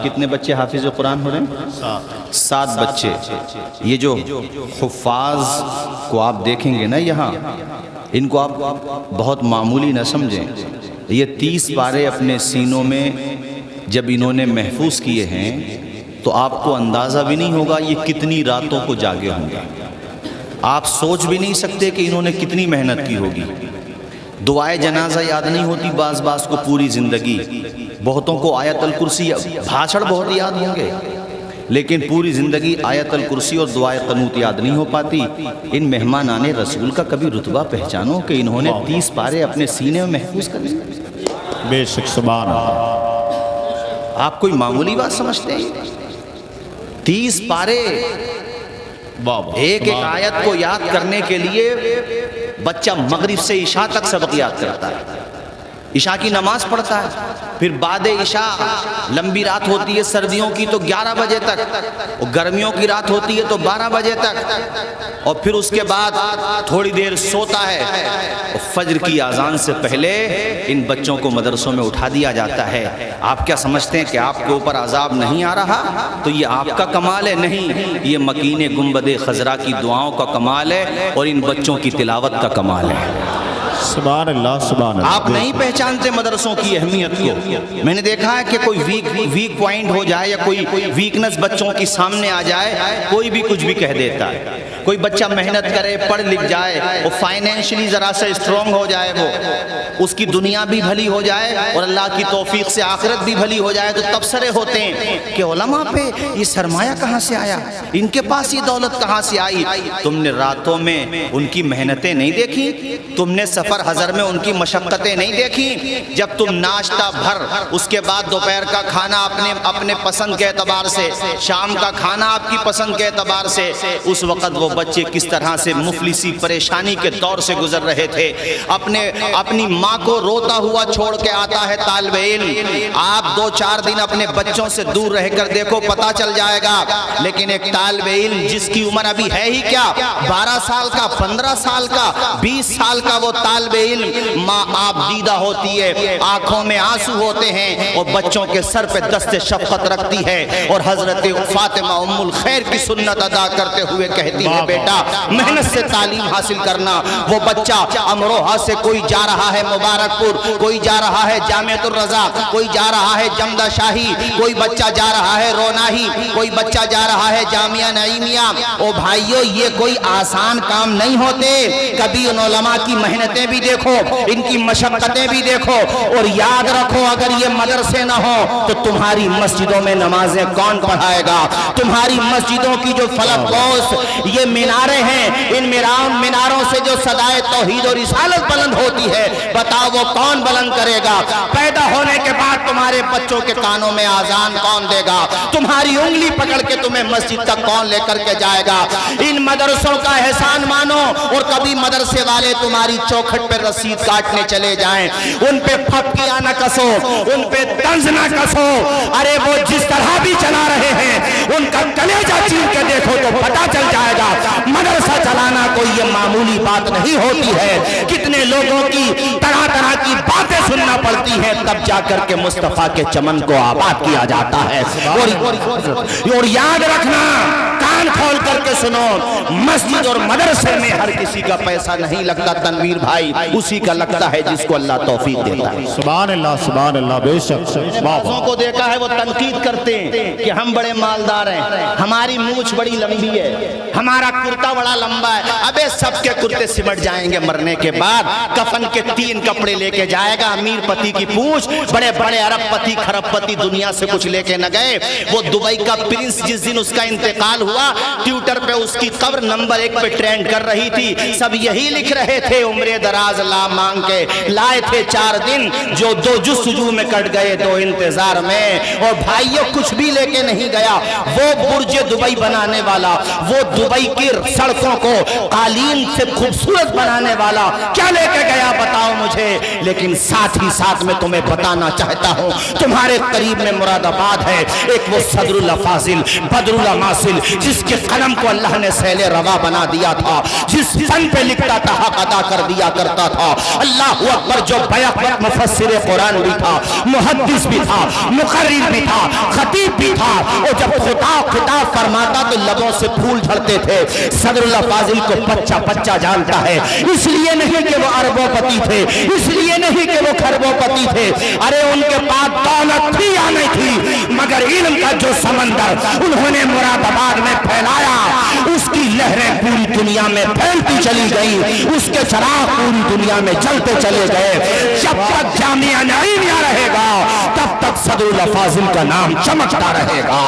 کتنے بچے حافظ قرآن ہو رہے ہیں؟ 7 بچے۔ یہ جو حفاظ کو آپ دیکھیں گے نا یہاں، ان کو آپ بہت معمولی نہ سمجھیں۔ یہ 30 پارے اپنے سینوں میں جب انہوں نے محفوظ کیے ہیں تو آپ کو اندازہ بھی نہیں ہوگا یہ کتنی راتوں کو جاگے ہوں گے۔ آپ سوچ بھی نہیں سکتے کہ انہوں نے کتنی محنت کی ہوگی۔ دعائے جنازہ یاد نہیں ہوتی بعض کو پوری زندگی، بہتوں کو آیت الکرسی بھاشڑ بہت یاد ہوں گے، لیکن پوری زندگی آیت الکرسی اور دعائے قنوت یاد نہیں ہو پاتی۔ ان مہمانان رسول کا کبھی رتبہ پہچانو کہ انہوں نے 30 پارے اپنے سینے میں محفوظ کر لیے۔ بے شک سبحان اللہ۔ آپ کوئی معمولی بات سمجھتے ہیں؟ 30 پارے، ایک آیت کو یاد کرنے کے لیے بچہ مغرب سے عشاء تک سبق یاد کرتا ہے، عشاء کی نماز پڑھتا ہے، پھر بعد عشاء لمبی رات ہوتی ہے سردیوں کی تو 11 بجے تک، اور گرمیوں کی رات ہوتی ہے تو 12 بجے تک، اور پھر اس کے بعد تھوڑی دیر سوتا ہے، اور فجر کی اذان سے پہلے ان بچوں کو مدرسوں میں اٹھا دیا جاتا ہے۔ آپ کیا سمجھتے ہیں کہ آپ کے اوپر عذاب نہیں آ رہا؟ تو یہ آپ کا کمال ہے؟ نہیں، یہ مکین گنبد خضرا کی دعاؤں کا کمال ہے اور ان بچوں کی تلاوت کا کمال ہے۔ سبحان اللہ سبحان اللہ۔ آپ نہیں پہچانتے مدرسوں کی اہمیت کو۔ میں نے دیکھا ہے کہ کوئی ویک پوائنٹ ہو جائے یا کوئی ویکنس بچوں کی سامنے آ جائے، کوئی بھی کچھ بھی کہہ دیتا ہے۔ کوئی بچہ محنت کرے، پڑھ لکھ جائے، وہ فائنینشلی ذرا سا اسٹرانگ ہو جائے، وہ اس کی دنیا بھی بھلی ہو جائے اور اللہ کی توفیق سے آخرت بھی بھلی ہو جائے، تو تبصرے ہوتے ہیں کہ علماء پہ یہ سرمایہ کہاں سے آیا، ان کے پاس یہ دولت کہاں سے آئی۔ تم نے راتوں میں ان کی محنتیں نہیں دیکھی؟ تم نے سفر حضر میں ان کی مشقتیں نہیں دیکھی؟ جب تم ناشتہ بھر، اس کے بعد دوپہر کا کھانا اپنے پسند کے اعتبار سے، شام کا کھانا آپ کی پسند کے اعتبار سے، اس وقت وہ بچے کس طرح سے مفلسی پریشانی کے دور سے گزر رہے تھے۔ اپنی ماں کو روتا ہوا چھوڑ کے آتا ہے طالب علم۔ آپ 2-4 دن اپنے بچوں سے دور رہ کر دیکھو، پتا چل جائے گا۔ لیکن ایک طالب علم جس کی عمر ابھی ہے ہی کیا، 12 سال کا، 15 سال کا، 20 سال کا وہ طالب علم، ماں آپ دیدہ ہوتی ہے، آنکھوں میں آنسو ہوتے ہیں، اور بچوں کے سر پہ دست شفقت رکھتی ہے، اور حضرت فاطمہ ام الخیر کی سنت ادا کرتے ہوئے کہتی ہے بیٹا محنت سے تعلیم حاصل کرنا۔ وہ بچہ امروہہ سے کوئی جا رہا ہے مبارک پور، کوئی جا رہا ہے جامعۃ الرضا، کوئی جا رہا ہے جمدہ شاہی، کوئی بچہ جا رہا ہے روناہی، کوئی بچہ جا رہا ہے جامعہ نعیمیہ۔ او بھائیو، یہ کوئی آسان کام نہیں ہوتے۔ کبھی ان علماء کی محنتیں بھی دیکھو، ان کی مشقتیں بھی دیکھو، اور یاد رکھو اگر یہ مدرسے نہ ہو تو تمہاری مسجدوں میں نمازیں کون پڑھائے گا؟ تمہاری مسجدوں کی جو فلک پوش یہ میناریں ہیں، ان میناروں سے جو صدائے توحید اور رسالت بلند ہوتی ہے، بتاؤ وہ کون بلند کرے گا؟ پیدا ہونے کے بعد تمہارے بچوں کے کانوں میں آذان کون دے گا؟ تمہاری انگلی پکڑ کے تمہیں مسجد تک کون لے کر کے جائے گا؟ ان مدرسوں کا احسان مانو، اور کبھی مدرسے والے تمہاری چوکھٹ پہ رسید کاٹنے چلے جائیں، ان پہ پھپتیاں نہ کسو، ان پہ طنز نہ کسو۔ ارے وہ جس طرح بھی چلا رہے ہیں ان کا کلیجہ چیر کے دیکھو تو پتہ چل جائے گا مدرسہ چلانا کوئی یہ معمولی بات نہیں ہوتی ہے۔ کتنے لوگوں کی طرح طرح کی باتیں سننا پڑتی ہیں، تب جا کر کے مصطفیٰ کے چمن کو آباد کیا جاتا ہے۔ اور یاد رکھنا، کان کھول کر کے سنو، مسجد اور مدرسے میں ہر کسی کا پیسہ نہیں لگتا تنویر بھائی، اسی کا لگتا ہے جس کو اللہ توفیق دیتا ہے۔ سبحان اللہ سبحان اللہ۔ بے شک بعضوں کو دیکھا ہے وہ تنقید کرتے ہیں کہ ہم بڑے مالدار ہیں، ہماری مونچھ بڑی لمبی ہے، ہمارا کرتا بڑا لمبا ہے۔ ابے سب کے کرتے سمٹ جائیں گے مرنے کے بعد، کفن کے 3 کپڑے لے کے جائے گا، امیر پتی کی پونچھ، بڑے بڑے ارب پتی کھرب پتی دنیا سے کچھ لے کے نہ گئے۔ وہ دبئی کا پرنس جس دن اس کا انتقال ہوا، ٹویٹر پہ اس کی قبر نمبر 1 پہ ٹرینڈ کر رہی تھی، سب یہی لکھ رہے تھے عمر دراز لا مانگ کے لائے تھے 4 دن، جو 2 جستجو میں کٹ گئے 2 انتظار میں۔ اور بھائیوں کچھ بھی لے کے نہیں گیا، وہ برج دبئی بنانے والا، وہ دبئی کی سڑکوں کو قالین سے خوبصورت بنانے والا کیا لے کے گیا بتاؤ مجھے؟ لیکن ساتھ ہی ساتھ میں تمہیں بتانا چاہتا ہوں، تمہارے قریب میں مراد آباد ہے، ایک وہ صدر اللہ فاضل بدر اللہ ماصل، جس کے قلم کو اللہ نے سیل روا بنا دیا تھا، جس فن پہ لکھتا تھا حق ادا کر دیا کرتا تھا۔ اللہ اکبر، جو بیک وقت مفسر قرآن بھی تھا، محدث بھی تھا، مقرر بھی تھا، خطیب بھی تھا، اور جب خطاب فرماتا تو لبوں سے پھول جھڑتے تھے۔ صدر اللہ فاضل کو بچہ بچہ جانتا ہے، اس لیے نہیں کہ وہ اربوں پتی تھے، اس لیے نہیں کہ وہ خربوں پتی تھے، ارے ان کے پاس دولت تھی یا نہیں تھی، مگر علم کا جو سمندر انہوں نے مراد آباد میں پھیلایا، اس کی لہریں پوری دنیا میں پھیلتی چلی گئی، اس کے چراغ پوری دنیا میں جلتے چلے گئے۔ جب تک جامعہ نعیمیہ رہے گا تب تک صدر اللہ فاضل کا نام چمکتا رہے گا۔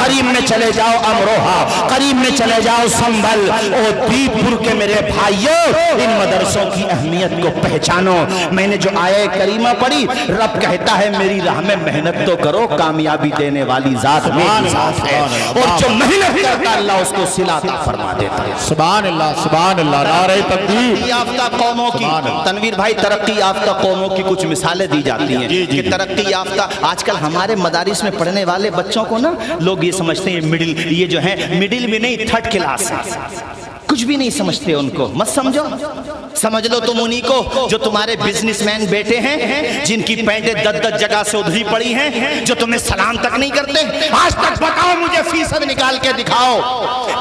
قریب میں چلے جاؤ امروہہ، قریب میں چلے جاؤ سنبھل، اور دیپ پور کے میرے بھائیوں، ان مدرسوں کی اہمیت کو پہچانو۔ میں نے جو آیہ کریمہ پڑھی، رب کہتا ہے میری راہ میں محنت تو کرو، کامیابی دینے والی ذات میری ذات ہے، اور جو محنت کرتا اللہ اس کو صلہ عطا فرما دیتا ہے۔ سبحان اللہ، سبحان اللہ، نعرہ تکبیر۔ ترقی یافتہ قوموں کی، تنویر بھائی، ترقی یافتہ قوموں کی کچھ مثالیں دی جاتی ہیں کہ ترقی یافتہ، آج کل ہمارے مدارس میں پڑھنے والے بچوں کو نا لوگ یہ سمجھتے ہیں مڈل، یہ جو ہے مڈل بھی نہیں، تھرڈ کلاس ہے، کچھ بھی نہیں سمجھتے ان کو، مت سمجھو، سمجھ لو تم انہی کو جو تمہارے بزنس مین بیٹے ہیں، جن کی پینٹیں 10 جگہ سے ادھری پڑی ہیں، جو تمہیں سلام تک نہیں کرتے۔ آج تک بتاؤ مجھے، فیصد نکال کے دکھاؤ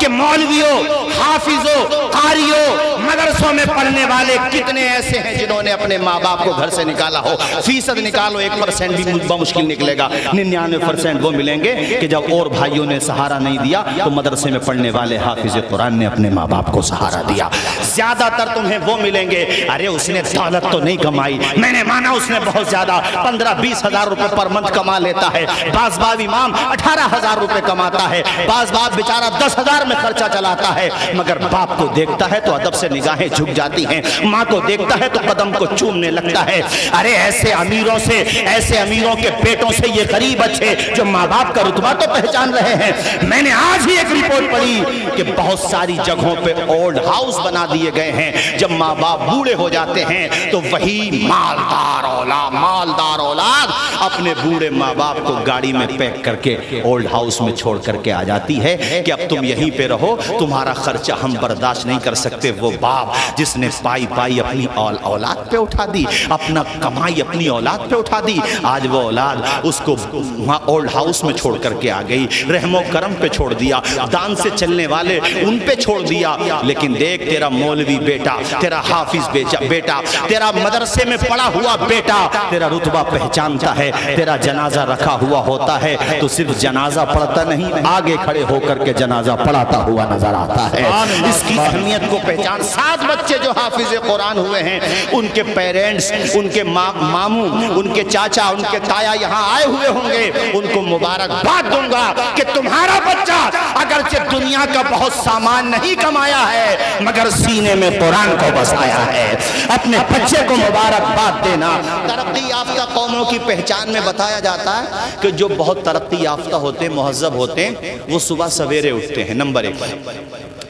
کہ مولویوں، حافظوں، قاریوں، مدرسوں میں پڑھنے والے کتنے ایسے ہیں جنہوں نے اپنے ماں باپ کو گھر سے نکالا ہو۔ فیصد نکالو، 1% بھی بمشکل نکلے گا، 99% وہ ملیں گے کہ جب اور بھائیوں نے سہارا نہیں دیا تو مدرسے میں پڑھنے والے حافظ قرآن نے اپنے ماں باپ کو سہارا دیا۔ زیادہ تر تمہیں وہ ملیں گے، ارے اس نے دولت تو نہیں کمائی، میں نے مانا اس نے بہت زیادہ 15-20 ہزار روپے پر منتھ کما لیتا ہے، بعض امام 18,000 روپے کماتا ہے، بعض بیچارہ 10,000 میں خرچہ چلاتا ہے، مگر باپ کو دیکھتا ہے تو ادب سے نگاہیں جھک جاتی ہیں، ماں کو دیکھتا ہے تو قدم کو چومنے لگتا ہے۔ ارے ایسے امیروں سے، ایسے امیروں کے بیٹوں سے یہ غریب اچھے جو ماں باپ کا رتبہ تو پہچان رہے ہیں۔ میں نے آج ہی ایک رپورٹ پڑھی کہ بہت ساری جگہوں پہ اولڈ ہاؤس بنا دیے گئے ہیں، جب ماں باپ بوڑھے ہو جاتے ہیں تو وہی مالدار اولاد اپنے بوڑھے ماں باپ کو گاڑی میں پیک کر کے اولڈ ہاؤس میں چھوڑ کر کے آ جاتی ہے کہ اب تم یہیں پہ رہو، تمہارا خرچہ ہم برداشت نہیں کر سکتے۔ وہ باپ جس نے پائی اپنی اولاد پہ اٹھا دی، اپنا کمائی اپنی اولاد پہ اٹھا دی، آج وہ اولاد اس کو وہاں اولڈ ہاؤس میں چھوڑ کر کے آ گئی، رحم و کرم پہ چھوڑ دیا، دان سے چلنے والے ان پہ چھوڑ دیا۔ لیکن دیکھ، تیرا مولوی بیٹا، تیرا حافظ بیٹا، تیرا مدرسے میں پڑا ہوا بیٹا تیرا رتبہ پہچانتا ہے، تیرا جنازہ رکھا ہوا ہوتا ہے تو صرف جنازہ پڑھتا نہیں، آگے کھڑے ہو کر کے جنازہ پڑھاتا ہوا نظر آتا ہے۔ اس کی اہمیت کو پہچان۔ 7 بچے جو حافظ قرآن ہوئے ہیں، ان کے پیرنٹس، ان کے ماموں، ان کے چاچا، ان کے تایا یہاں آئے ہوئے ہوں گے، ان کو مبارکباد دوں گا کہ تمہارا بچہ اگرچہ دنیا کا بہت سامان نہیں کمایا ہے مگر سینے میں قرآن کو بسایا ہے۔ اپنے بچے کو مبارکباد دینا۔ ترقی یافتہ قوموں کی پہچان میں بتایا جاتا ہے کہ جو بہت ترقی یافتہ ہوتے ہیں، مہذب ہوتے ہیں، وہ صبح سویرے اٹھتے ہیں، نمبر 1۔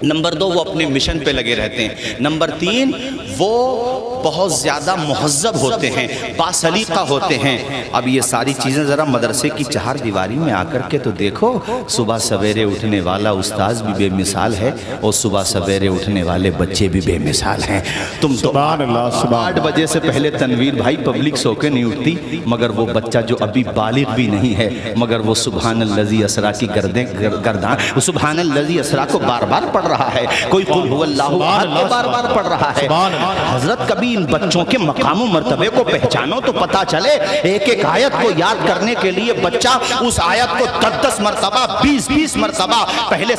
نمبر 2، وہ اپنے مشن پہ لگے رہتے ہیں۔ نمبر 3، وہ بہت زیادہ مہذب ہوتے ہیں، باسلیقہ ہوتے ہیں۔ اب یہ ساری چیزیں ذرا مدرسے کی 4 دیواری میں آ کر کے تو دیکھو، صبح سویرے اٹھنے والا استاذ بھی بے مثال ہے اور صبح سویرے اٹھنے والے بچے بھی بے مثال ہیں۔ تم تو 8 بجے سے پہلے تنویر بھائی پبلک سو کے نہیں اٹھتی، مگر وہ بچہ جو ابھی بالغ بھی نہیں ہے مگر وہ سبحان الذی اسریٰ کی گردان، سبحان الذی اسریٰ کو بار بار پڑھ رہا ہے، کوئی قل هو اللہ احد کو بار بار پڑھ رہا ہے۔ حضرت کبھی ان بچوں کے مقام و مرتبے کو پہچانو تو پتا چلے۔ ایک آیت کو یاد کرنے کے لیے بچہ اس آیت کو 10 مرتبہ، 20 مرتبہ پہلے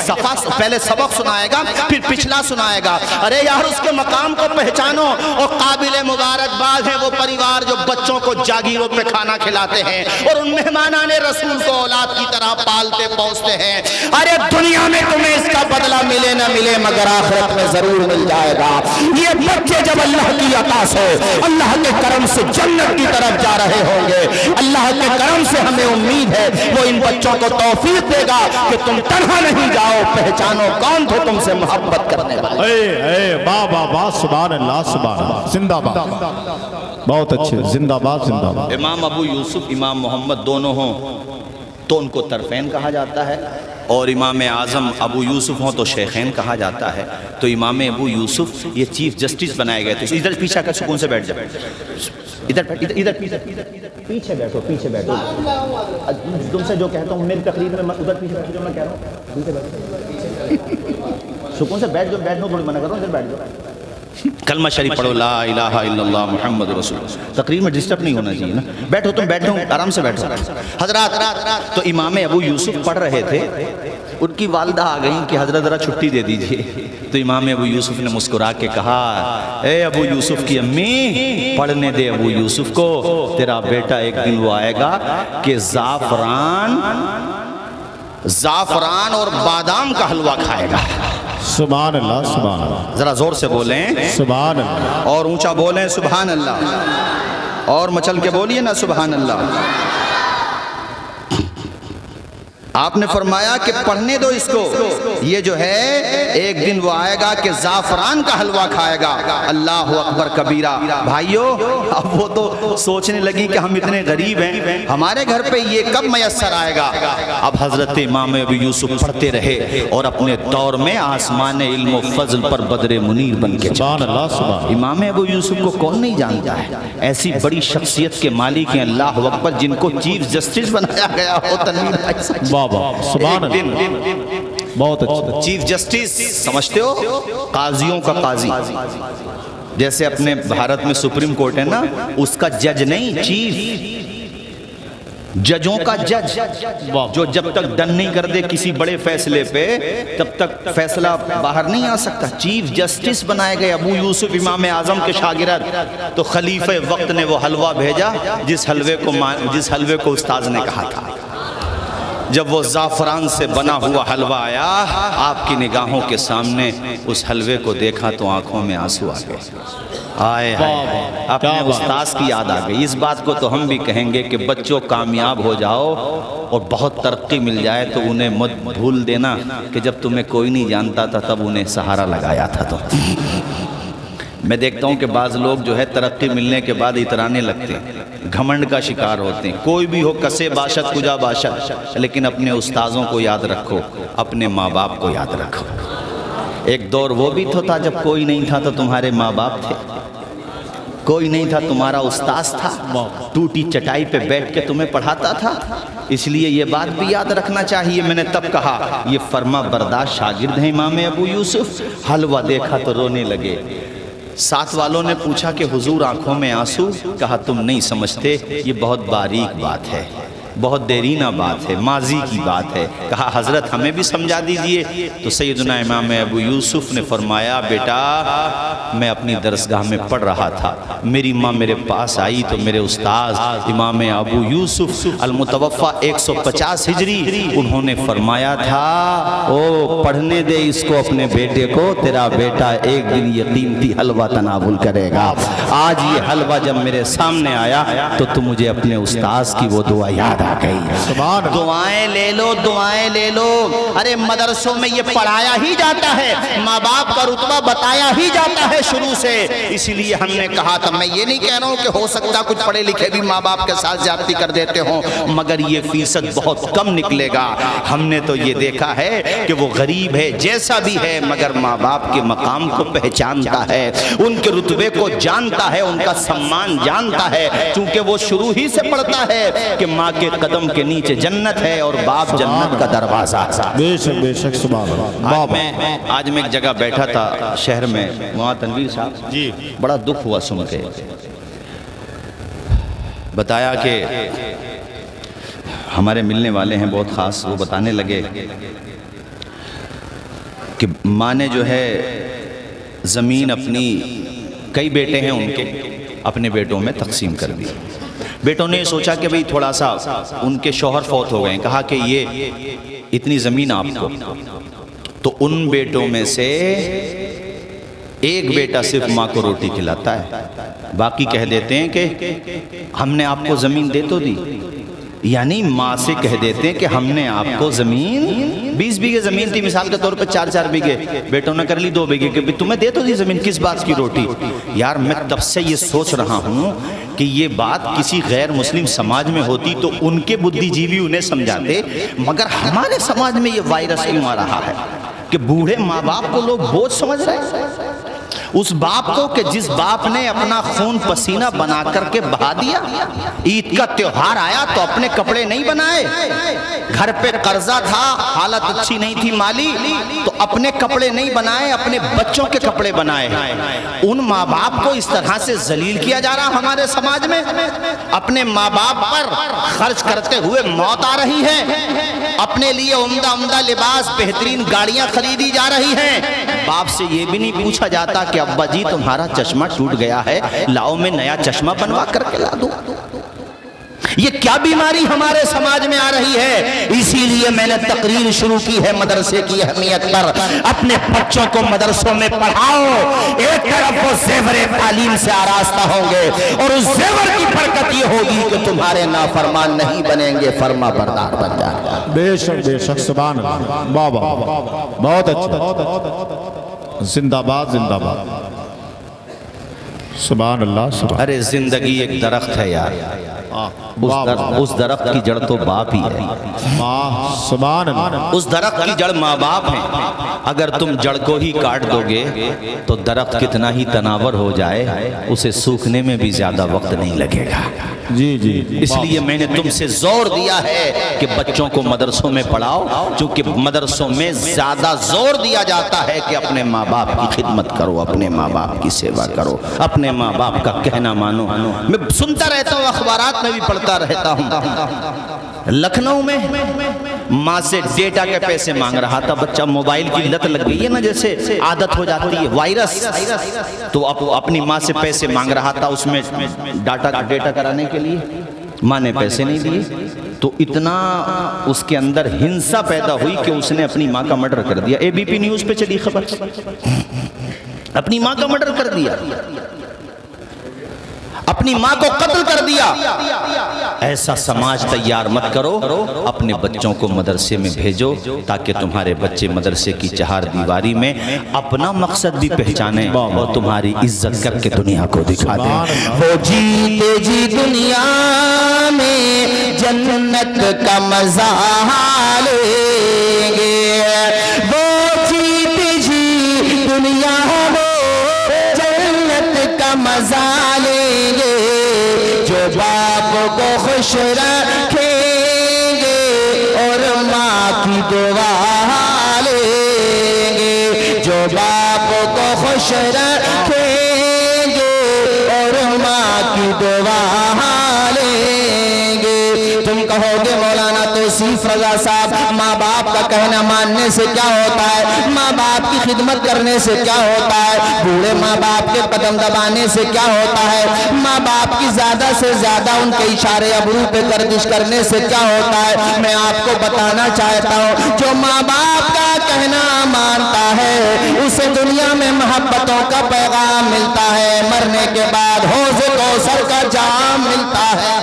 سبق سنائے گا، پھر پچھلا سنائے گا۔ ارے یار، اس کے مقام کو پہچانو۔ اور قابل مبارکباد ہے وہ پریوار جو بچوں کو جاگیروں پہ کھانا کھلاتے ہیں اور ان مہمانان رسول کو اولاد کی طرح پالتے پوستے ہیں۔ ارے دنیا میں تمہیں اس کا بدلہ ملے نہ ملے مگر آخرت میں ضرور مل جائے گا۔ یہ بچے جب اللہ کی عطا سے، اللہ کے کرم سے جنت کی طرف جا رہے ہوں گے، اللہ کے کرم سے ہمیں امید ہے وہ ان بچوں کو توفیق دے گا کہ تم تنہا نہیں جاؤ، پہچانو کون تھے تم سے محبت کرنے والے۔ واہ، سبحان اللہ، سبحان اللہ، زندہ باد، بہت اچھے، زندہ باد، زندہ باد۔ امام ابو یوسف، امام محمد دونوں ہوں تو ان کو طرفین کہا جاتا ہے۔ اور امام اعظم ابو یوسف ہوں تو شیخین کہا جاتا ہے، تو امام ابو یوسف یہ چیف جسٹس بنائے گئے تھے۔ ادھر پیچھے کر سکون سے بیٹھ جائے، ادھر پیچھے بیٹھو، پیچھے بیٹھو، تم سے جو کہتا ہوں میری تقریر میں ادھر پیچھے بیٹھو، جو میں کہہ رہا ہوں پیچھے بیٹھو، سکون سے بیٹھ جاؤ، بیٹھنا تھوڑی منع کر رہا ہوں، ادھر بیٹھ جاؤ، کلمہ شریف پڑھو، لا الہ الا اللہ محمد رسول اللہ۔ تقریر میں ڈسٹرب نہیں ہونا چاہیے نا، بیٹھو، تم بیٹھو، آرام سے بیٹھو۔ حضرات، تو امام ابو یوسف پڑھ رہے تھے، ان کی والدہ آ گئیں کہ حضرت ذرا چھٹی دے دیجئے، تو امام ابو یوسف نے مسکرا کے کہا، اے ابو یوسف کی امی، پڑھنے دے ابو یوسف کو، تیرا بیٹا ایک دن وہ آئے گا کہ زعفران اور بادام کا حلوہ کھائے گا۔ سبحان اللہ، سبحان اللہ، ذرا زور سے بولیں سبحان اللہ، اور اونچا بولیں سبحان اللہ، اور مچل کے بولیے نا سبحان اللہ۔ آپ نے فرمایا کہ پڑھنے دو اس کو، یہ جو ہے ایک دن وہ آئے گا کہ زعفران کا حلوہ کھائے گا۔ اللہ اکبر کبیرہ۔ بھائیو، اب وہ تو سوچنے لگی کہ ہم اتنے غریب ہیں، ہمارے گھر پہ یہ کب میسر آئے گا؟ اب حضرت امام ابو یوسف پڑھتے رہے اور اپنے دور میں آسمان علم و فضل پر بدر منیر بن کے سبحان اللہ، سبحان اللہ، امام ابو یوسف کو کون نہیں جانتا ہے؟ ایسی بڑی شخصیت کے مالک ہیں، اللہ اکبر، جن کو چیف جسٹس بنایا گیا ہو۔ تنویر بھائی صاحب، بابا سبحان ایک اللہ، دن بہت اچھا، چیف جسٹس سمجھتے ہو؟ قاضیوں کا قاضی، جیسے اپنے بھارت میں سپریم کورٹ ہے نا، اس کا جج نہیں، چیف، ججوں کا جج، جو جب تک ڈن نہیں کر دے کسی بڑے فیصلے پہ تب تک فیصلہ باہر نہیں آ سکتا۔ چیف جسٹس بنائے گئے ابو یوسف امام اعظم کے شاگرد، تو خلیفہ وقت نے وہ حلوہ بھیجا جس حلوے کو استاذ نے کہا تھا۔ جب وہ زعفران سے بنا ہوا حلوہ آیا، آپ کی نگاہوں کے سامنے اس حلوے کو دیکھا تو آنکھوں میں آنسو آ گئے۔ آئے اپنے استاذ کی یاد آ گئی۔ اس بات کو تو ہم بھی کہیں گے کہ بچوں کامیاب ہو جاؤ اور بہت ترقی مل جائے تو انہیں مت بھول دینا کہ جب تمہیں کوئی نہیں جانتا تھا تب انہیں سہارا لگایا تھا۔ تو میں دیکھتا ہوں کہ بعض لوگ جو ہے ترقی ملنے کے بعد اترانے لگتے ہیں، گھمنڈ کا شکار ہوتے ہیں۔ کوئی بھی ہو، کسے باشد کجا باشد، لیکن اپنے استاذوں کو یاد رکھو، اپنے ماں باپ کو یاد رکھو۔ ایک دور وہ بھی تو تھا جب کوئی نہیں تھا تو تمہارے ماں باپ تھے، کوئی نہیں تھا تمہارا استاذ تھا، ٹوٹی چٹائی پہ بیٹھ کے تمہیں پڑھاتا تھا۔ اس لیے یہ بات بھی یاد رکھنا چاہیے، میں نے تب کہا یہ فرما بردار شاگرد ہیں امام ابو یوسف۔ حلوہ دیکھا تو رونے لگے۔ ساتھ والوں نے پوچھا کہ حضور آنکھوں میں آنسو؟ کہا تم نہیں سمجھتے، یہ بہت باریک بات ہے، بہت دیرینہ بات ہے، ماضی کی بات ہے۔ کہا حضرت ہمیں بھی سمجھا دیجئے۔ تو سیدنا امام ابو یوسف نے فرمایا بیٹا میں اپنی درسگاہ میں پڑھ رہا تھا، میری ماں میرے پاس آئی تو میرے استاذ امام ابو یوسف المتوفہ 150 ہجری انہوں نے فرمایا تھا او پڑھنے دے اس کو اپنے بیٹے کو، تیرا بیٹا ایک دن یہ قیمتی حلوہ تناول کرے گا۔ آج یہ حلوہ جب میرے سامنے آیا تو مجھے اپنے استاذ کی وہ دعا یاد آ گئی۔ دعائیں لے لو، دعائیں لے لو۔ ارے مدرسوں میں یہ پڑھایا ہی جاتا ہے، ماں باپ کا رتبہ بتایا ہی جاتا ہے شروع سے۔ اسی لیے ہم نے کہا تھا، میں یہ نہیں کہہ رہا ہوں کہ ہو سکتا کچھ پڑھے لکھے بھی ماں باپ کے ساتھ زیادتی کر دیتے ہوں، مگر یہ فیصد بہت کم نکلے گا۔ ہم نے تو یہ دیکھا ہے کہ وہ غریب ہے جیسا بھی ہے مگر ماں باپ کے مقام کو پہچانتا ہے، ان کے رتبے کو جانتا ہے، ان کا سمان جانتا ہے، چونکہ وہ شروع ہی سے پڑھتا ہے کہ ماں کے قدم کے نیچے جنت ہے اور باپ جنت کا دروازہ۔ بے شک بے شک، سبحان اللہ۔ آج میں ایک جگہ بیٹھا تھا شہر میں، وہاں تنویر صاحب جی بڑا دکھ ہوا سن کے، بتایا کہ ہمارے ملنے والے ہیں بہت خاص، وہ بتانے لگے کہ ماں نے جو ہے زمین اپنی، کئی بیٹے ہیں ان کے، اپنے بیٹوں میں تقسیم کر دی۔ بیٹوں نے سوچا کہ بھئی تھوڑا سا ان کے شوہر فوت ہو گئے، کہا کہ یہ اتنی زمین آپ کو، تو ان بیٹوں میں سے ایک بیٹا صرف ماں کو روٹی کھلاتا ہے، باقی کہہ دیتے ہیں کہ ہم نے آپ کو زمین دے تو دی، یعنی ماں سے کہہ دیتے ہیں کہ ہم نے آپ کو زمین 20 بیگھے زمین تھی مثال کے طور پہ 4 بیگھے، بیٹوں نے کر لی 2 بیگھے، کہ تمہیں دے تو دی زمین، کس بات کی روٹی؟ یار میں تب سے یہ سوچ رہا ہوں کہ یہ بات کسی غیر مسلم سماج میں ہوتی تو ان کے بدھی جیوی انہیں سمجھاتے، مگر ہمارے سماج میں یہ وائرس کیوں آ رہا ہے کہ بوڑھے ماں باپ کو لوگ بوجھ سمجھ رہے ہیں؟ اس باپ کو کہ جس باپ نے اپنا خون پسینہ بنا کر کے بہا دیا، عید کا تہوار آیا تو اپنے کپڑے نہیں بنائے، گھر پہ قرضہ تھا، حالت اچھی نہیں تھی مالی، تو اپنے کپڑے نہیں بنائے، اپنے بچوں کے کپڑے بنائے۔ ان ماں باپ کو اس طرح سے ذلیل کیا جا رہا ہمارے سماج میں، اپنے ماں باپ پر خرچ کرتے ہوئے موت آ رہی ہے، اپنے لیے عمدہ لباس، بہترین گاڑیاں خریدی جا رہی ہیں، باپ سے یہ بھی نہیں پوچھا جاتا کہ ابا جی تمہارا چشمہ ٹوٹ گیا ہے، لاؤ میں نیا چشمہ بنوا کر کے لا دوں۔ یہ کیا بیماری ہمارے سماج میں آ رہی ہے؟ اسی لیے میں نے تقریر شروع کی ہے مدرسے کی اہمیت پر۔ اپنے بچوں کو مدرسوں میں پڑھاؤ، ایک طرف وہ زیور تعلیم سے آراستہ ہوں گے، اور اس زیور کی برکت یہ ہوگی کہ تمہارے نافرمان نہیں بنیں گے، فرما بردار بن جائیں گے۔ بے شک سبحان اللہ، بابا بہت اچھا، زندہ باد زندہ باد، سبحان اللہ سبحان۔ ارے زندگی ایک درخت ہے یار، اس درخت کی جڑ تو باپ ہی ہے، سبحان اللہ، اس درخت کی جڑ ماں باپ ہیں۔ اگر تم جڑ کو ہی کاٹ دو گے تو درخت کتنا ہی تناور ہو جائے اسے سوکھنے میں بھی زیادہ وقت نہیں لگے گا۔ جی اس لیے میں نے تم سے زور دیا ہے کہ بچوں کو مدرسوں میں پڑھاؤ، چونکہ مدرسوں میں زیادہ زور دیا جاتا ہے کہ اپنے ماں باپ کی خدمت کرو، اپنے ماں باپ کی سیوا کرو، اپنے ماں باپ کا کہنا مانو۔ میں سنتا رہتا ہوں، اخبارات میں بھی پڑھتا رہتا ہوں، لکھنؤ میں ماں سے ڈیٹا کے پیسے مانگ رہا تھا بچہ، موبائل کی لت لگ گئی ہے نا، جیسے عادت ہو جاتی ہے وائرس، تو اپنی ماں سے پیسے مانگ رہا تھا اس میں ڈیٹا کرانے کے لیے، ماں نے پیسے نہیں دیے، تو اتنا اس کے اندر ہنسا پیدا ہوئی کہ اس نے اپنی ماں کا مرڈر کر دیا۔ اے بی پی نیوز پہ چلی خبر، اپنی ماں کا مرڈر کر دیا، اپنی ماں کو قتل کر دیا۔ ایسا سماج تیار مت کرو، اپنے بچوں کو مدرسے میں بھیجو تاکہ تمہارے بچے مدرسے کی چہار دیواری میں اپنا مقصد بھی پہچانیں اور تمہاری عزت کر کے دنیا کو دکھا دیں۔ وہ جیتے جی دنیا میں جنت کا مزہ لیں گے، وہ جیتے جی دنیا میں جنت کا مزہ لیں گے، جو باپ کو خوش رکھیں گے اور ماں کی دعا لیں گے، جو باپ کو خوش رکھیں گے اور ماں کی دعا لیں گے۔ تم کہو گے مولانا توصیف رضا صاحب، ماں باپ کا کہنا ماننے سے کیا ہوتا ہے، ماں باپ کی خدمت کرنے سے کیا ہوتا ہے، بوڑھے ماں باپ کے قدم دبانے سے کیا ہوتا ہے، ماں باپ کی زیادہ سے زیادہ ان کے اشارے ابرو پہ گردش کرنے سے کیا ہوتا ہے؟ میں آپ کو بتانا چاہتا ہوں، جو ماں باپ کا کہنا مانتا ہے اسے دنیا میں محبتوں کا پیغام ملتا ہے، مرنے کے بعد حوض کوثر کا جام ملتا ہے۔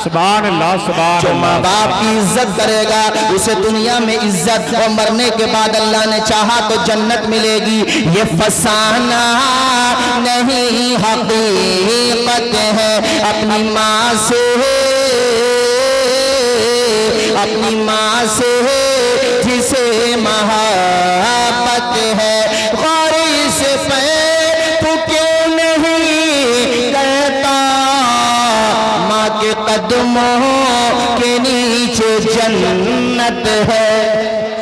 سبحان اللہ سبحان جو ماں اللہ، باپ کی عزت کرے گا اسے دنیا میں عزت، اور مرنے کے بعد اللہ نے چاہا تو جنت ملے گی۔ یہ فسانہ نہیں حقیقت ہے، اپنی ماں سے جسے محبت ہے، غوری سے تو کیوں نہیں کرتا، ماں کے قدموں کے نیچے جنت ہے۔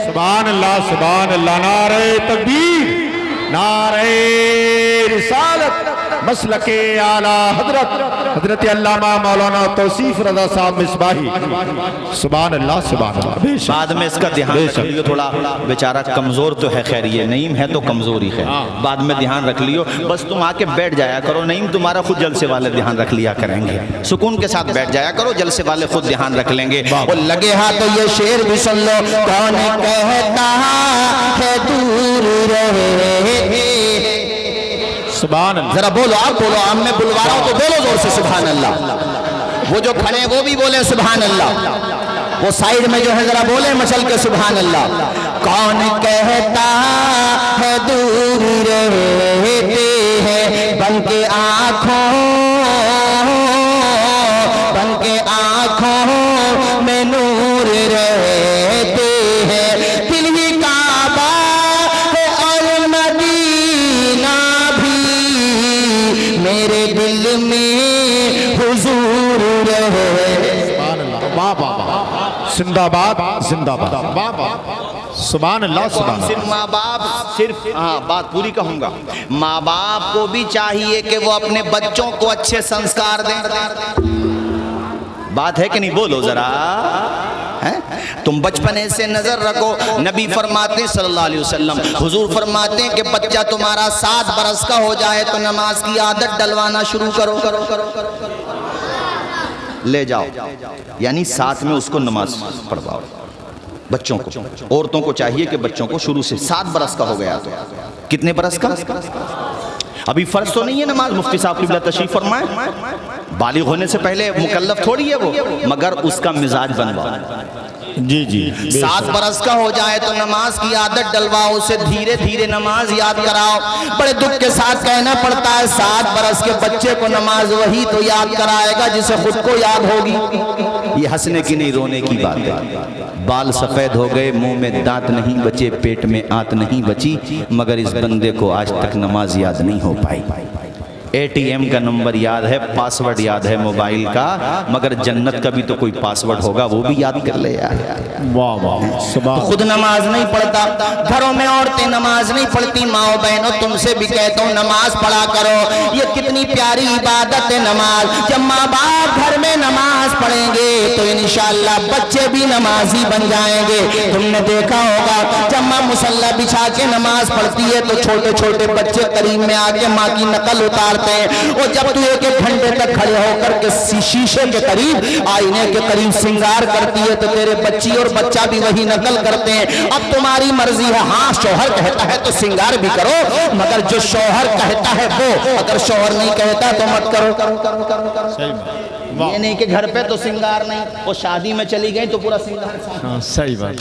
سبحان اللہ، نعرہ تکبیر، نعرہ رسالت، مسلک اعلیٰ حضرت علامہ مولانا توصیف رضا صاحب مصباحی، سبحان اللہ۔ بعد میں اس کا دھیان رکھ لیو، تھوڑا بیچارہ کمزور تو ہے، خیر یہ نعیم ہے تو کمزوری ہے، بعد میں دھیان رکھ لیو، بس تم آ کے بیٹھ جایا کرو، نعیم تمہارا خود جلسے والے دھیان رکھ لیا کریں گے، سکون کے ساتھ بیٹھ جایا کرو، جلسے والے خود دھیان رکھ لیں گے۔ اور لگے ہاتھ یہ شعر بھی سن لو، کون کہتا ہے دور رہے، سبحان اللہ، ذرا بولو، آپ بولو، میں بلوا رہا ہوں تو بولو زور سے سبحان اللہ۔ وہ جو کھڑے وہ بھی بولے سبحان اللہ، وہ سائیڈ میں جو ہے ذرا بولے مچل کے سبحان اللہ۔ کون کہتا ہے دور رہتے ہیں بن کے آنکھوں میں نور رہتے ہیں، دل ہی کعبہ ہے اور مدینہ بھی میرے دل میں حضور رہے۔ سبحان اللہ، واہ واہ واہ، زندہ باد زندہ باد، واہ واہ، سبحان اللہ سبحان صرف اللہ۔ ماں باپ صرف بات پوری کہوں گا، ماں باپ کو بھی چاہیے کہ وہ اپنے بچوں کو اچھے سنسکار دیں۔ بات ہے کہ نہیں؟ بولو ذرا، تم بچپنے سے نظر رکھو۔ نبی فرماتے ہیں صلی اللہ علیہ وسلم، حضور فرماتے ہیں کہ بچہ تمہارا 7 برس کا ہو جائے تو نماز کی عادت ڈلوانا شروع کرو، لے جاؤ، یعنی 7 میں اس کو نماز پڑھواؤ بچوں کو۔ عورتوں کو چاہیے کہ بچوں کو شروع سے 7 برس کا ہو گیا تو کتنے برس کا؟ ابھی فرض تو نہیں ہے نماز، مفتی صاحب قبلہ تشریف فرمائے، بالغ ہونے سے پہلے مکلف تھوڑی ہے وہ، مگر اس کا مزاج بنواؤ۔ جی جی، 7 برس کا ہو جائے تو نماز کی عادت ڈلواؤ، اسے دھیرے دھیرے نماز یاد کراؤ۔ بڑے دکھ کے ساتھ کہنا پڑتا ہے 7 برس کے بچے کو نماز وہی تو یاد کرائے گا جسے خود کو یاد ہوگی۔ یہ ہنسنے کی نہیں رونے کی بات ہے۔ بال سفید ہو گئے، منہ میں دانت نہیں بچے، پیٹ میں آنت نہیں بچی، مگر اس بندے کو آج تک نماز یاد نہیں ہو پائی۔ ATM کا نمبر یاد ہے، پاسورڈ یاد ہے موبائل کا، مگر جنت کا بھی تو کوئی پاسورڈ ہوگا، وہ بھی یاد کر لے یار۔ واہ واہ، سبحان خود نماز نہیں پڑھتا، گھروں میں عورتیں نماز نہیں پڑھتی، ماؤں بہنوں تم سے بھی کہتا ہوں نماز پڑھا کرو۔ یہ کتنی پیاری عبادت ہے نماز۔ جب ماں باپ گھر میں نماز پڑھیں گے تو انشاءاللہ بچے بھی نمازی بن جائیں گے۔ تم نے دیکھا ہوگا جب ماں مصلی بچھا کے نماز پڑھتی ہے تو چھوٹے چھوٹے بچے قریب میں آ کے ماں کی نقل اتار اور جب تو 1 گھنٹے تک کھڑے ہو کر کے شیشے کے قریب، آئینے کے قریب سنگار کرتی ہے تو تیرے بچی اور بچہ بھی وہی نقل کرتے ہیں۔ اب تمہاری مرضی ہے، ہاں شوہر کہتا ہے تو سنگار بھی کرو، مگر جو شوہر کہتا ہے وہ، اگر شوہر نہیں کہتا تو مت کرو۔ یہ نہیں کہ گھر پہ تو سنگار نہیں، وہ شادی میں چلی گئی تو پورا سنگار صحیح بات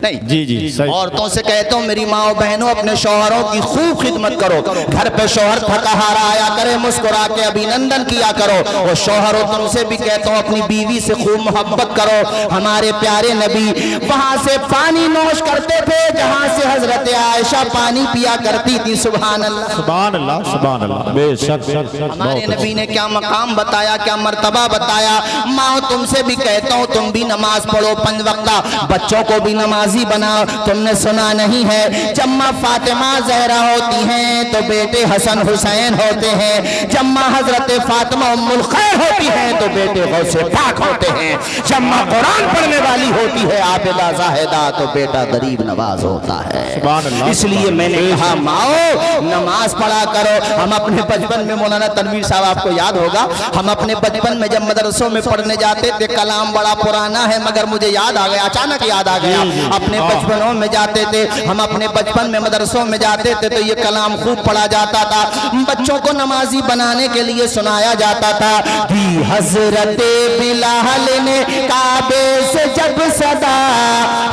نہیں۔ جی جی صحیح۔ عورتوں سے کہتا ہوں میری ماں و بہنوں اپنے شوہروں کی خوب خدمت کرو۔ گھر پہ شوہر تھکا ہارا آیا کرے، مسکرا کے ابھینندن کیا کرو۔ اور شوہروں تم سے بھی کہتا ہوں اپنی بیوی سے خوب محبت کرو۔ ہمارے پیارے نبی وہاں سے پانی نوش کرتے تھے جہاں سے حضرت عائشہ پانی پیا کرتی تھی۔ سبحان اللہ سبحان اللہ سبحان اللہ، بے شک۔ ہمارے نبی نے کیا مقام بتایا، کیا مرتبہ بتایا۔ ماں تم سے بھی کہتا ہوں تم بھی نماز پڑھو 5 وقتہ، بچوں کو بھی نمازی بناؤ۔ تم نے سنا نہیں ہے جب ماں فاطمہ زہرا ہوتی ہیں تو بیٹے حسن حسین ہوتے ہیں، جب ماں حضرت فاطمہ ام الخیر ہوتی ہیں تو بیٹے غوث پاک ہوتے ہیں، جب ماں قرآن پڑھنے والی ہوتی ہے عابدہ زاہدہ تو بیٹا غریب نواز ہوتا ہے۔ سبحان اللہ۔ اس لیے میں نے کہا ماؤ نماز پڑھا کرو۔ ہم اپنے بچپن میں، مولانا تنویر صاحب آپ کو یاد ہوگا، ہم اپنے بچپن میں جب مدرسوں میں پڑھنے جاتے تھے، کلام بڑا پرانا ہے مگر مجھے یاد آ گیا، اچانک یاد آ گیا، اپنے بچپنوں میں جاتے تھے ہم، اپنے بچپن میں مدرسوں میں جاتے تھے تو یہ کلام خوب پڑھا جاتا تھا، بچوں کو نمازی بنانے کے لیے سنایا جاتا تھا۔ دی حضرت بلال نے کعبے سے جب صدا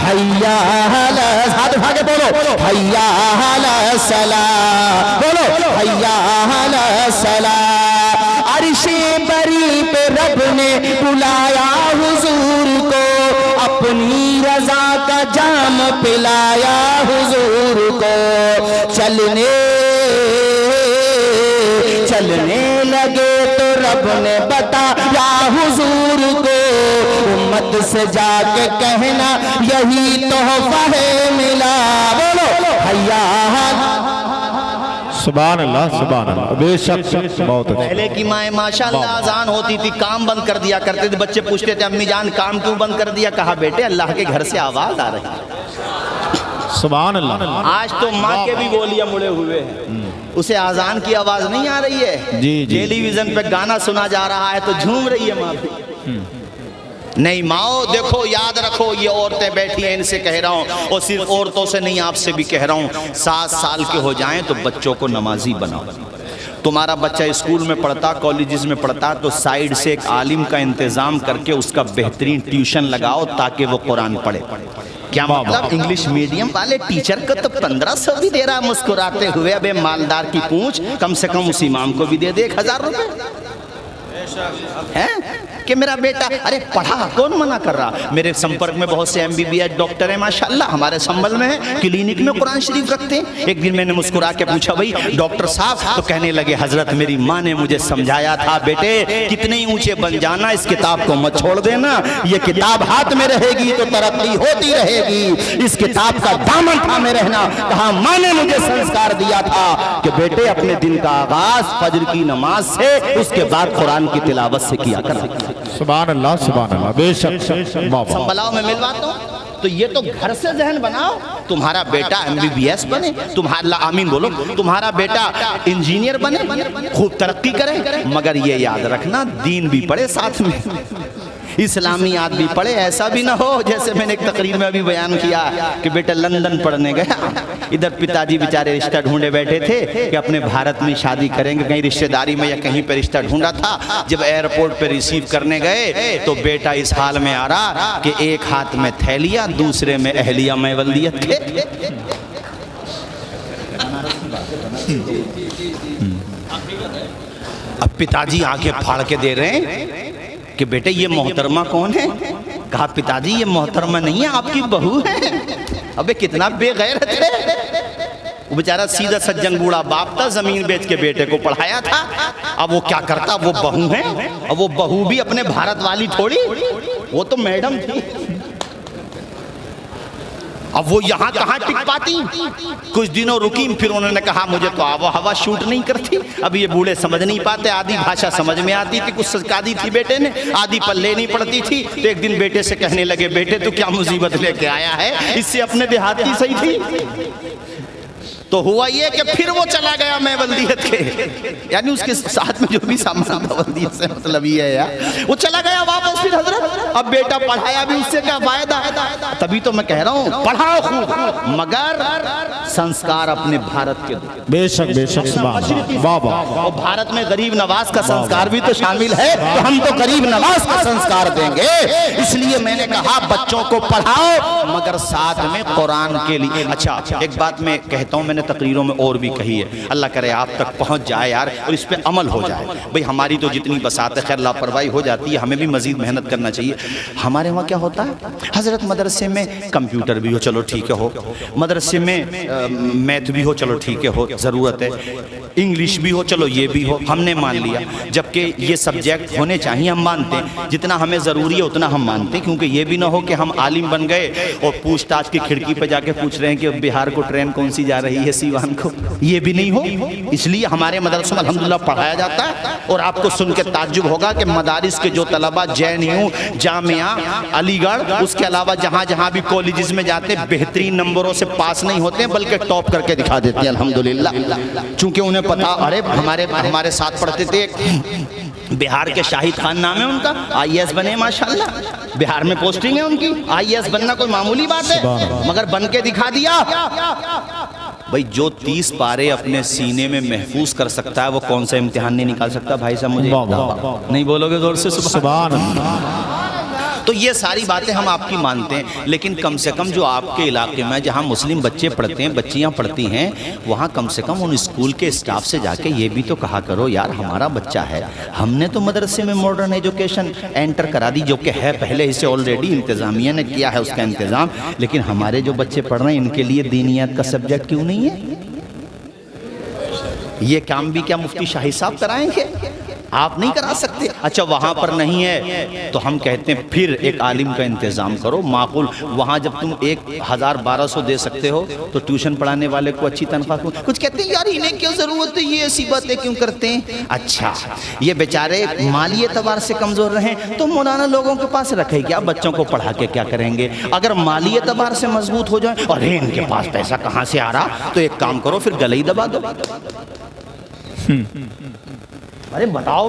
حیا ہاتھ اٹھا کے بولو حیا الصلاۃ، بولو حیا الصلاۃ، عرش بری پہ رب نے بلایا حضور کو، اپنی رضا کا جام پلایا حضور کو، چلنے لگے تو رب نے بتایا حضور کو، امت سے جا کے کہنا یہی تحفہ ہے ملا، بولو حیا سبحان اللہ سبحان اللہ، بے شک بہت اچھا۔ پہلے کی مائیں ماشاءاللہ اذان ہوتی تھی کام بند کر دیا کرتے تھے، بچے پوچھتے تھے امی جان کام کیوں بند کر دیا؟ کہا بیٹے اللہ کے گھر سے آواز آ رہی ہے۔ سبحان اللہ۔ آج تو ماں کے بھی بولیاں مڑے ہوئے ہیں، اسے آزان کی آواز نہیں آ رہی ہے، ٹیلی ویژن پہ گانا سنا جا رہا ہے تو جھوم رہی ہے ماں بھی۔ نہیں ماؤ دیکھو یاد رکھو، یہ عورتیں بیٹھی ہیں ان سے کہہ رہا ہوں، اور صرف عورتوں سے نہیں آپ سے بھی کہہ رہا ہوں، 7 سال کے ہو جائیں تو بچوں کو نمازی بناؤ۔ تمہارا بچہ اسکول میں پڑھتا، کالجز میں پڑھتا، تو سائیڈ سے ایک عالم کا انتظام کر کے اس کا بہترین ٹیوشن لگاؤ تاکہ وہ قرآن پڑھے۔ کیا مطلب؟ انگلش میڈیم والے ٹیچر کو تو 1500 بھی دے رہا مسکراتے ہوئے، اب مالدار کی پونچھ کم سے کم اس امام کو بھی دے دے 1000 روپے کہ میرا بیٹا، ارے پڑھا، کون منع کر رہا؟ میرے سمپرک میں بہت سے MBBS ڈاکٹر ہیں ماشاءاللہ، ہمارے سنبل میں ہیں، کلینک میں قرآن شریف رکھتے ہیں۔ ایک دن میں نے مسکرا کے پوچھا بھائی ڈاکٹر صاحب، تو کہنے لگے حضرت میری ماں نے مجھے سمجھایا تھا بیٹے کتنے ہی اونچے بن جانا، اس کتاب کو مت چھوڑ دینا، یہ کتاب ہاتھ میں رہے گی تو ترقی ہوتی رہے گی، اس کتاب کا دامن تھامے رہنا۔ کہا ماں نے مجھے سنسکار دیا تھا کہ بیٹے اپنے دن کا آغاز فجر کی نماز سے، اس کے بعد قرآن کی تلاوت سے کیا کر۔ سبحان اللہ سبحان اللہ، بے شک سنبلاؤ میں ملواتا ہوں۔ تو یہ تو گھر سے ذہن بناؤ، تمہارا بیٹا MBBS بنے، تمہارا آمین بولو، تمہارا بیٹا انجینئر بنے، خوب ترقی کرے، مگر یہ یاد رکھنا دین بھی پڑھے ساتھ میں، اسلامیات بھی پڑھے۔ ایسا بھی نہ ہو جیسے میں نے ایک تقریر میں ابھی بیان کیا کہ بیٹا لندن پڑھنے گیا، ادھر پتا جی بیچارے رشتہ ڈھونڈے بیٹھے تھے کہ اپنے بھارت میں شادی کریں گے، کہیں رشتہ داری میں یا کہیں پہ رشتہ ڈھونڈا تھا۔ جب ایئرپورٹ پہ ریسیو کرنے گئے تو بیٹا اس حال میں آ رہا کہ ایک ہاتھ میں تھیلیاں، دوسرے میں اہلیہ میں ولدیت کے۔ اب پتا جی آنکھیں پھاڑ کے دے رہے ہیں کہ بیٹے یہ محترمہ کون ہے؟ کہا پتا جی یہ محترمہ نہیں ہے، آپ کی بہو ہے۔ ابے کتنا بے غیرت ہے، وہ بیچارہ سیدھا سجن بوڑھا باپ تھا، زمین بیچ کے بیٹے کو پڑھایا تھا۔ اب وہ کیا کرتا، وہ بہو ہے، اب وہ بہو بھی اپنے بھارت والی تھوڑی، وہ تو میڈم تھی۔ اب وہ یہاں کہاں ٹک پاتی، کچھ دنوں رکی، پھر انہوں نے کہا مجھے تو آب و ہوا شوٹ نہیں کرتی۔ اب یہ بوڑھے سمجھ نہیں پاتے، آدھی بھاشا سمجھ میں آتی تھی، کچھ سکھا دی تھی بیٹے نے، آدھی پلے نہیں پڑتی تھی۔ تو ایک دن بیٹے سے کہنے لگے بیٹے تو کیا مصیبت لے کے آیا ہے، اس سے اپنے دیہاتی صحیح تھی۔ تو ہوا یہ کہ پھر وہ چلا گیا میں ولدیت کے، یعنی اس کے ساتھ میں جو بھی سامان تھا ولدیت سے مطلب یہ ہے یار، وہ چلا گیا واپس پھر حضرت۔ اب بیٹا پڑھایا بھی اس سے کیا فائدہ ہے؟ تبھی تو میں کہہ رہا ہوں پڑھاؤ خوب، مگر سنسکار اپنے بھارت کے دو۔ بے شک سبحان اللہ، واہ واہ۔ اور بھارت میں غریب نواز کا سنسکار بھی تو شامل ہے، تو ہم تو غریب نواز کا سنسکار دیں گے۔ اس لیے میں نے کہا بچوں کو پڑھاؤ مگر ساتھ میں قرآن کے لیے۔ اچھا ایک بات میں کہتا ہوں، میں نے تقریروں میں اور بھی کہی ہے، اللہ کرے آپ تک پہنچ جائے یار اور اس پہ عمل ہو جائے۔ بھئی ہماری تو جتنی بساط ہے، خیر لاپرواہی ہو جاتی ہے، ہمیں بھی مزید محنت کرنا چاہیے۔ ہمارے وہاں کیا ہوتا ہے حضرت، مدرسے میں کمپیوٹر بھی ہو چلو ٹھیک ہے ہو، مدرسے میں میتھ بھی ہو چلو ٹھیک ہے ہو، ضرورت ہے، انگلش بھی ہو چلو یہ بھی ہو، ہم نے مان لیا۔ جبکہ یہ سبجیکٹ ہونے چاہیے، ہم مانتے ہیں، جتنا ہمیں ضروری ہے اتنا ہم مانتے ہیں، کیونکہ یہ بھی نہ ہو کہ ہم عالم بن گئے اور پوچھ تاچھ کی کھڑکی پہ جا کے پوچھ رہے ہیں کہ بہار کو ٹرین کون سی جا رہی ہے سیوان کو، یہ بھی نہیں ہو۔ اس لیے ہمارے مدرسوں میں الحمدللہ پڑھایا جاتا ہے، اور آپ کو سن کے تعجب ہوگا کہ مدارس کے جو طلبہ JNU، جامعہ علی گڑھ، اس کے علاوہ جہاں جہاں بھی کالجز میں جاتے ہیں، بہترین نمبروں سے پاس نہیں ہوتے ہیں بلکہ ٹاپ کر کے دکھا دیتے ہیں الحمدللہ، چونکہ انہیں پتا، ارے ہمارے ساتھ پڑھتے تھے، بہار کے شاہد خان نام ہے ان کا، IAS بنے ماشاءاللہ، بہار میں پوسٹنگ ہے ان کی، IAS بننا کوئی معمولی بات ہے، مگر بن کے دکھا دیا۔ بھئی جو 30 پارے اپنے سینے میں محفوظ کر سکتا ہے وہ کون سا امتحان نہیں نکال سکتا؟ بھائی صاحب مجھے نہیں بولو گے زور سے سبحان اللہ؟ تو یہ ساری باتیں ہم آپ کی مانتے ہیں، لیکن کم سے کم جو آپ کے علاقے میں جہاں مسلم بچے پڑھتے ہیں، بچیاں پڑھتی ہیں، وہاں کم سے کم ان اسکول کے اسٹاف سے جا کے یہ بھی تو کہا کرو یار ہمارا بچہ ہے، ہم نے تو مدرسے میں ماڈرن ایجوکیشن انٹر کرا دی، جو کہ ہے پہلے ہی سے آلریڈی، انتظامیہ نے کیا ہے اس کا انتظام، لیکن ہمارے جو بچے پڑھ رہے ہیں ان کے لیے دینیات کا سبجیکٹ کیوں نہیں ہے؟ یہ کام بھی کیا مفتی شاہی صاحب کرائیں گے؟ آپ نہیں کرا سکتے۔ اچھا وہاں پر نہیں ہے تو ہم کہتے ہیں پھر ایک عالم کا انتظام کرو معقول، وہاں جب تم 1000-1200 دے سکتے ہو تو ٹیوشن پڑھانے والے کو اچھی تنخواہ کو، کچھ کہتے ہیں یار انہیں کیوں ضرورت ہے، یہ ایسی باتیں کیوں کرتے ہیں؟ اچھا یہ بیچارے مالی اعتبار سے کمزور رہیں تو مولانا لوگوں کے پاس رکھے کیا، بچوں کو پڑھا کے کیا کریں گے؟ اگر مالی اعتبار سے مضبوط ہو جائیں اور ان کے پاس پیسہ کہاں سے آ رہا، تو ایک کام کرو پھر گلے ہی دبا دو۔ ارے بتاؤ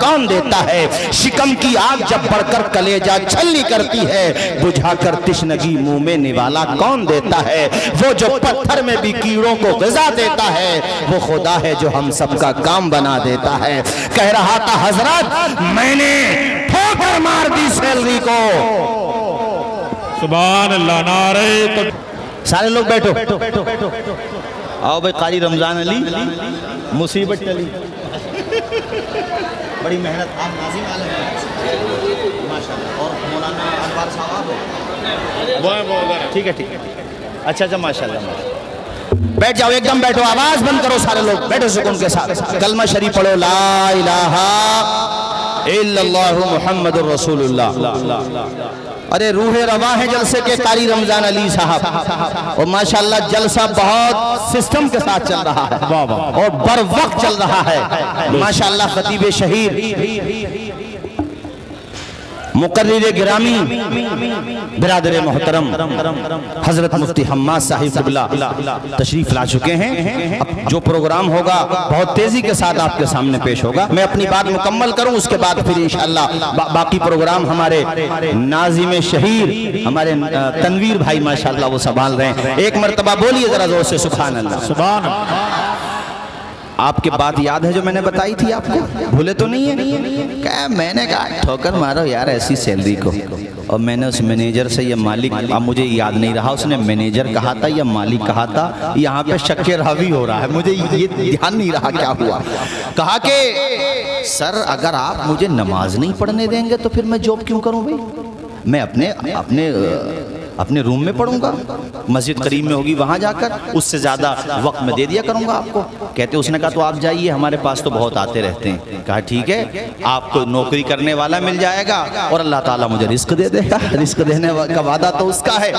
کون دیتا ہے؟ شکم کی آگ جب بڑھ کر کلیجہ چھلنی کرتی ہے، بجھا کر تشنگی منہ میں نوالا کون دیتا ہے؟ وہ جو پتھر میں بھی کیڑوں کو غذا دیتا ہے، وہ خدا ہے جو ہم سب کا کام بنا دیتا ہے۔ کہہ رہا تھا حضرت میں نے ٹھوکر مار دی سیلری کو۔ سبحان اللہ، نعرہ سارے لوگ بیٹھو۔ آؤ بھائی، قاری رمضان علی مصیبت چلی، بڑی محنت، آپ ناظم عالم ہیں ماشاءاللہ، اور مولانا انوار صاحب ہو، ٹھیک ہے ٹھیک ہے، اچھا ماشاءاللہ، بیٹھ جاؤ، ایک دم بیٹھو، آواز بند کرو، سارے لوگ بیٹھو سکون کے ساتھ، کلمہ شریف پڑھو، لا الہ الا اللہ محمد الرسول اللہ۔ ارے روح رواں ہے جلسے کے قاری رمضان علی صاحب، اور ماشاءاللہ جلسہ بہت سسٹم کے ساتھ چل رہا ہے اور بر وقت چل رہا ہے ماشاءاللہ۔ خطیب شہیر مقرر گرامی برادر محترم حضرت مفتی حماد صاحب قبلہ تشریف لا چکے ہیں۔ اب جو پروگرام ہوگا بہت تیزی کے ساتھ آپ کے سامنے پیش ہوگا، میں اپنی بات مکمل کروں، اس کے بعد پھر انشاءاللہ باقی پروگرام ہمارے ناظم شہیر ہمارے تنویر بھائی ماشاءاللہ وہ سنبھال رہے ہیں۔ ایک مرتبہ بولیے ذرا زور سے سبحان اللہ۔ سبحان اللہ۔ آپ کے بات یاد ہے جو میں نے بتائی تھی آپ کو؟ بھولے تو نہیں ہے؟ کہ میں نے کہا ٹھوکر مارو یار ایسی سیلری کو، اور میں نے اس مینیجر سے یا مالک، اب مجھے یاد نہیں رہا اس نے مینیجر کہا تھا یا مالک کہا تھا، یہاں پہ شک راوی ہو رہا ہے، مجھے یہ دھیان نہیں رہا کیا ہوا۔ کہا کہ سر اگر آپ مجھے نماز نہیں پڑھنے دیں گے تو پھر میں جاب کیوں کروں بھائی؟ میں اپنے روم میں پڑھوں گا، مسجد قریب میں ہوگی وہاں جا کر، اس سے زیادہ وقت میں دے دیا کروں گا آپ کو۔ کہتے اس نے کہا تو آپ جائیے، ہمارے پاس تو بہت آتے رہتے ہیں۔ کہا ٹھیک ہے، آپ کو نوکری کرنے والا مل جائے گا اور اللہ تعالیٰ مجھے رزق دے دے گا، رزق دینے کا وعدہ تو اس کا ہے۔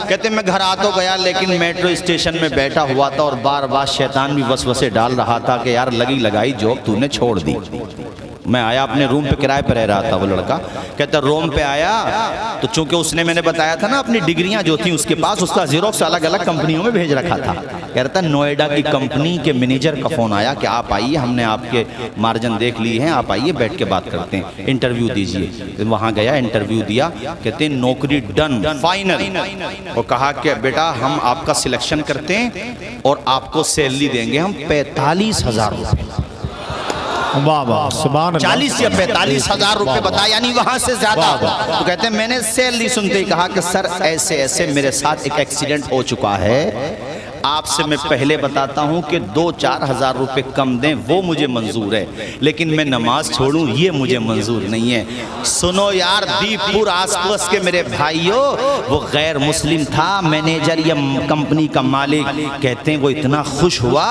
کہتے میں گھر آ تو گیا لیکن میٹرو اسٹیشن میں بیٹھا ہوا تھا اور بار بار شیطان بھی وسوسے ڈال رہا تھا کہ یار لگی لگائی جاب تو نے چھوڑ دی۔ میں آیا اپنے روم پہ، کرائے پہ رہ رہا تھا وہ لڑکا، کہتا روم پہ آیا تو چونکہ اس نے میں نے بتایا تھا نا اپنی ڈگریاں جو تھیں اس کے پاس، اس کا زیروکس الگ الگ کمپنیوں میں بھیج رکھا تھا۔ کہہ رہا تھا نوئیڈا کی کمپنی کے مینیجر کا فون آیا کہ آپ آئیے، ہم نے آپ کے مارجن دیکھ لی ہیں، آپ آئیے بیٹھ کے بات کرتے ہیں، انٹرویو دیجئے۔ وہاں گیا، انٹرویو دیا، کہتے ہیں نوکری ڈن فائنل، اور کہا کہ بیٹا ہم آپ کا سلیکشن کرتے ہیں اور آپ کو سیلری دیں گے ہم 45,000 روپے، واہ واہ، سبحان اللہ۔ 40 یا 45,000 روپے بتا، یعنی وہاں سے زیادہ۔ تو کہتے ہیں میں نے سیلری سنتے ہی کہا کہ سر ایسے ایسے میرے ساتھ ایک ایکسیڈنٹ ہو چکا ہے، آپ سے میں پہلے بتاتا ہوں کہ 2-4 ہزار روپے کم دیں وہ مجھے منظور ہے، لیکن میں نماز چھوڑوں یہ مجھے منظور نہیں ہے۔ سنو یار دیپ پور آس پاس کے میرے بھائیوں، وہ غیر مسلم تھا، مینیجر یا کمپنی کا مالک، کہتے ہیں وہ اتنا خوش ہوا،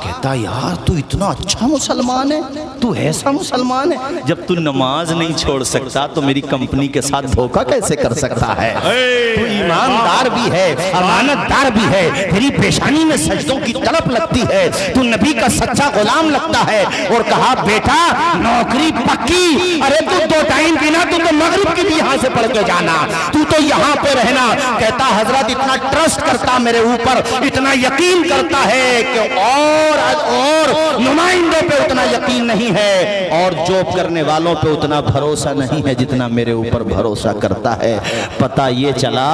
کہتا یار تو اتنا اچھا مسلمان ہے، تو ایسا مسلمان ہے، جب تو نماز نہیں چھوڑ سکتا تو میری کمپنی کے ساتھ دھوکہ کیسے کر سکتا ہے؟ تو ایماندار بھی ہے، امانت دار بھی ہے، تیری پیشانی میں سجدوں کی طلب لگتی ہے، تو نبی کا سچا غلام لگتا ہے۔ اور کہا بیٹا نوکری پکی، ارے تو 2 ٹائم پینا، تو مغرب کی بھی یہاں سے پڑھ کے جانا، تو یہاں پہ رہنا۔ کہتا حضرت اتنا ٹرسٹ کرتا میرے اوپر، اتنا یقین کرتا ہے کہ اور نمائندوں پہ اتنا یقین نہیں ہے، اور جاب کرنے والوں پہ اتنا بھروسہ نہیں ہے جتنا میرے اوپر بھروسہ کرتا ہے۔ پتہ یہ چلا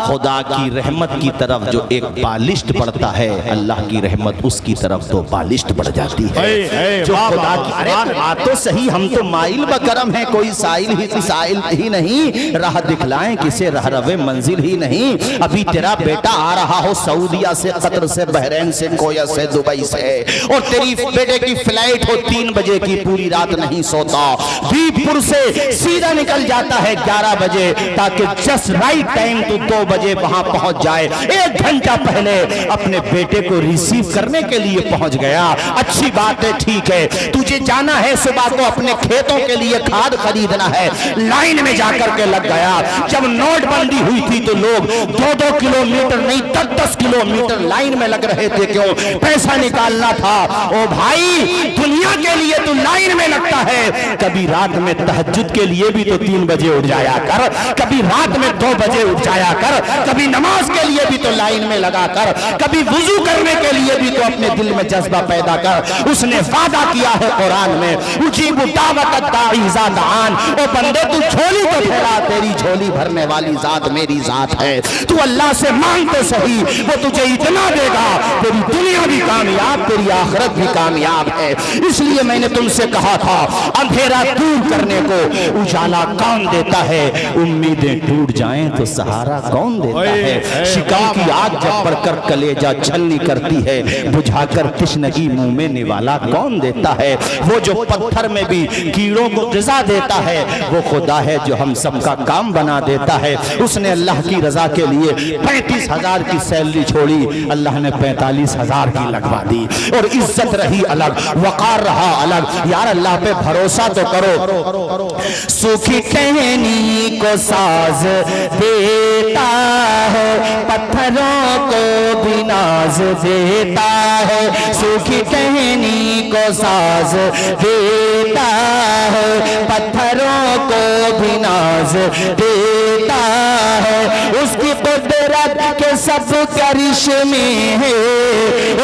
خدا کی رحمت کی طرف جو ایک بالشت بڑھتا ہے، اللہ کی رحمت اس کی طرف تو بالشت بڑھ جاتی ہے۔ جو خدا کی، ارے بات تو صحیح، ہم تو مائل بکرم ہیں، کوئی سائل ہی نہیں، راہ دکھلائیں کسے رہ روے منزل ہی نہیں۔ ابھی تیرا بیٹا آ رہا ہو سعودیہ سے، قطر سے، بحرین سے، کویت سے، دبئی سے، اور تیری بیٹے کی فلائٹ ہو 3 بجے کی، پوری رات نہیں سوتا، دیپ پور سے سیدھا نکل جاتا ہے 11 بجے تاکہ جسٹ رائٹ ٹائم تو 2 بجے وہاں پہنچ جائے۔ 1 گھنٹہ پہلے اپنے بیٹے کو ریسیو کرنے کے لیے پہنچ گیا۔ اچھی بات ہے، ٹھیک ہے، تجھے جانا ہے صبح کو اپنے کھیتوں کے لیے کھاد خریدنا ہے، لائن میں جا کر کے لگ گیا۔ جب نوٹ بندی ہوئی تھی تو لوگ 2-2 کلومیٹر نہیں 10-10 کلومیٹر لائن میں لگ رہے تھے، کیوں؟ پیسہ نکالنا تھا۔ او بھائی دنیا کے لیے تو لائن میں لگتا ہے، کبھی رات میں تہجد کے لیے بھی تو 3 بجے اٹھ جایا کر، کبھی رات میں 2 بجے اٹھ جایا کر، کبھی نماز کے لیے بھی تو لائن میں لگا کر کر, کبھی وضو کرنے کے لیے بھی تو اپنے دل میں جذبہ پیدا کر. اس نے وعدہ کیا ہے قرآن میں, اجیب دعوت الداعی اذا دعان. او بندے تو جھولی تو پھیلا, تیری جھولی بھرنے والی ذات میری ذات ہے. تو اللہ سے مانگ تو صحیح, وہ تجھے اتنا دے گا تیری دنیا بھی کامیاب, تیری آخرت بھی کامیاب ہے. اس لیے میں نے تم سے کہا تھا اندھیرا دور کرنے کو اجالا کون دیتا ہے, امیدیں ٹوٹ جائیں تو سہارا کون دیتا ہے. شکم کی آگ جب بڑھ کر کلیجہ چھلنی کرتی ہے, بجھا کر تشنگی منہ میں نوالا کون دیتا ہے. وہ جو پتھر میں بھی کیڑوں کو غذا دیتا ہے, وہ خدا ہے جو ہم سب کا کام بنا دیتا ہے. اس نے اللہ کی رضا کے لیے 35,000 کی سیلری چھوڑی, اللہ نے 45,000 کی لگوا دی. اور عزت رہی الگ, وقار رہا الگ. یار اللہ پہ بھروسہ تو کرو. سوکھی ٹہنی کو ساز دیتا ہے, پتھروں کو بھی ناز دیتا ہے. سوکھی ٹہنی کو ساز دیتا ہے, پتھروں کو بھی ناز دیتا ہے. اس کی قدرت کے سب کرشمے ہیں,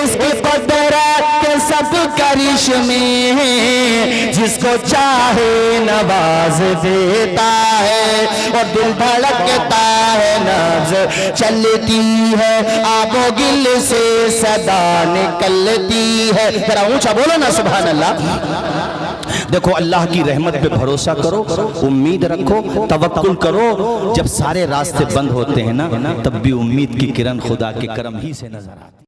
اس کی قدرت کے سب کرشمے ہیں. جس کو چاہے نواز دیتا ہے, اور دل دھڑکتا ہے نبض چلتی ہے, آب و گل سے صدا نکلتی ہے. ذرا اونچا بولو نا سبحان اللہ. دیکھو اللہ کی رحمت پہ بھروسہ کرو, امید رکھو, توکل کرو. جب سارے راستے بند ہوتے ہیں نا, تب بھی امید کی کرن خدا کے کرم ہی سے نظر آتی ہے.